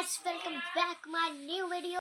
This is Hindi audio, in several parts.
guys, welcome back my new video.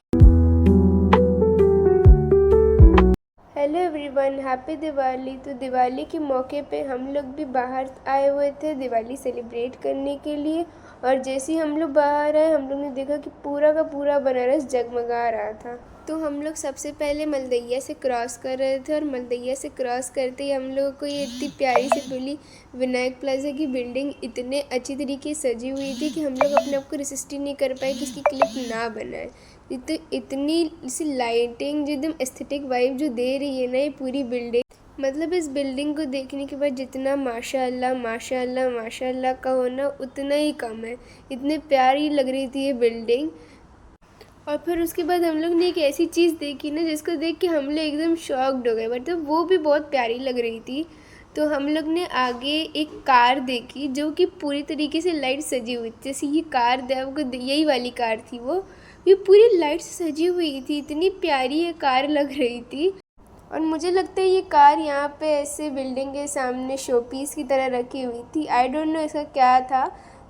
Hello everyone, happy Diwali. तो दिवाली के मौके पे हम लोग भी बाहर आए हुए थे दिवाली सेलिब्रेट करने के लिए। और जैसे ही हम लोग बाहर आए हम लोग ने देखा कि पूरा का पूरा बनारस जगमगा रहा था। तो हम लोग सबसे पहले मलदैया से क्रॉस कर रहे थे और मलदैया से क्रॉस करते ही हम लोगों को ये इतनी प्यारी सी बिल्डिंग विनायक प्लाजा की बिल्डिंग इतने अच्छी तरीके से सजी हुई थी कि हम लोग अपने आप को रेसिस्ट ही नहीं कर पाए कि इसकी क्लिप ना बनाए। इतनी सी लाइटिंग जो एकदम एस्थेटिक वाइब जो दे रही है ना ये पूरी बिल्डिंग, मतलब इस बिल्डिंग को देखने के बाद जितना माशाअल्लाह माशाअल्लाह माशाअल्लाह का होना उतना ही कम है। इतनी प्यारी लग रही थी ये बिल्डिंग। और फिर उसके बाद हम लोग ने एक ऐसी चीज़ देखी ना जिसको देख के हम लोग एकदम शॉक्ड हो गए, मतलब वो भी बहुत प्यारी लग रही थी। तो हम लोग ने आगे एक कार देखी जो कि पूरी तरीके से लाइट सजी हुई थी। जैसे ये कार आपको यही वाली कार थी, वो ये पूरी लाइट से सजी हुई थी। इतनी प्यारी ये कार लग रही थी। और मुझे लगता है ये कार यहाँ पे ऐसे बिल्डिंग के सामने शो पीस की तरह रखी हुई थी। आई डोंट नो इसका क्या था,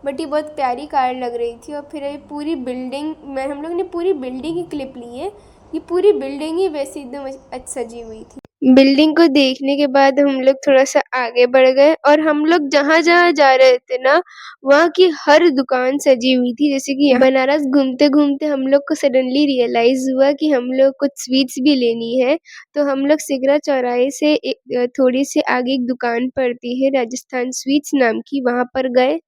बट ये बहुत प्यारी कार लग रही थी। और फिर ये पूरी बिल्डिंग में हम लोग ने पूरी बिल्डिंग की क्लिप ली है। ये पूरी बिल्डिंग ही वैसे एकदम सजी हुई थी। बिल्डिंग को देखने के बाद हम लोग थोड़ा सा आगे बढ़ गए और हम लोग जहाँ जहाँ जा रहे थे ना वहाँ की हर दुकान सजी हुई थी। जैसे कि बनारस घूमते घूमते हम लोग को सडनली रियलाइज हुआ कि हम लोग कुछ स्वीट्स भी लेनी है। तो हम लोग सिगरा चौराहे से थोड़ी सी आगे एक दुकान पड़ती है राजस्थान स्वीट्स नाम की, वहाँ पर गए।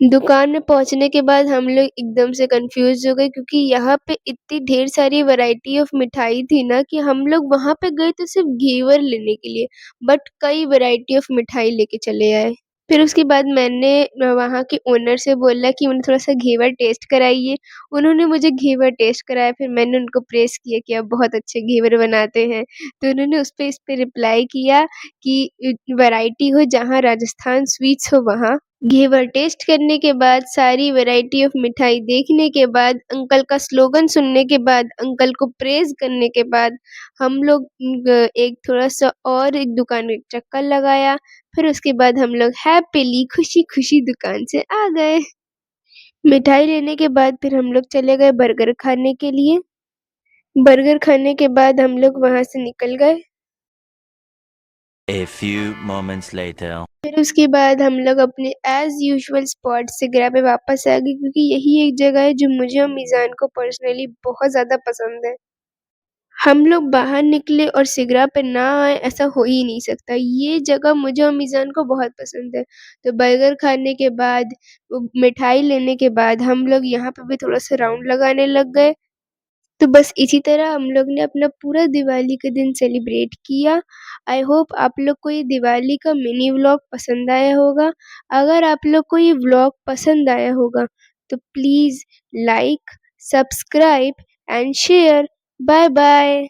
दुकान में पहुंचने के बाद हम लोग एकदम से कंफ्यूज हो गए क्योंकि यहाँ पे इतनी ढेर सारी वैरायटी ऑफ मिठाई थी ना कि हम लोग वहाँ पे गए तो सिर्फ घेवर लेने के लिए, बट कई वैरायटी ऑफ मिठाई लेके चले आए। फिर उसके बाद मैंने वहाँ के ओनर से बोला कि उन्हें थोड़ा सा घेवर टेस्ट कराइए। उन्होंने मुझे घेवर टेस्ट कराया। फिर मैंने उनको प्रेस किया कि आप बहुत अच्छे घेवर बनाते हैं। तो उन्होंने इस पे रिप्लाई किया कि वैरायटी हो जहाँ राजस्थान स्वीट्स हो वहाँ। घेवर टेस्ट करने के बाद, सारी वैरायटी ऑफ मिठाई देखने के बाद, अंकल का स्लोगन सुनने के बाद, अंकल को प्रेज करने के बाद हम लोग एक थोड़ा सा और एक दुकान में चक्कर लगाया। फिर उसके बाद हम लोग हैप्पीली खुशी खुशी दुकान से आ गए। मिठाई लेने के बाद फिर हम लोग चले गए बर्गर खाने के लिए। बर्गर खाने के बाद हम लोग वहां से निकल गए। A few moments later. फिर उसके बाद हम लोग अपने एज यूजुअल स्पॉट सिगरा पे वापस आ गए क्योंकि यही एक जगह है जो मुझे और मीज़ान को पर्सनली बहुत ज़्यादा पसंद है। हम लोग बाहर निकले और सिगरा पे ना आए ऐसा हो ही नहीं सकता। ये जगह मुझे और मीज़ान को बहुत पसंद है। तो बर्गर खाने के बाद, मिठाई लेने के बाद हम लोग यहाँ पे भी थोड़ा सा राउंड लगाने लग गए। तो बस इसी तरह हम लोग ने अपना पूरा दिवाली का दिन सेलिब्रेट किया। आई होप आप लोग को ये दिवाली का मिनी व्लॉग पसंद आया होगा। अगर आप लोग को ये व्लॉग पसंद आया होगा तो please like, subscribe and share. Bye bye.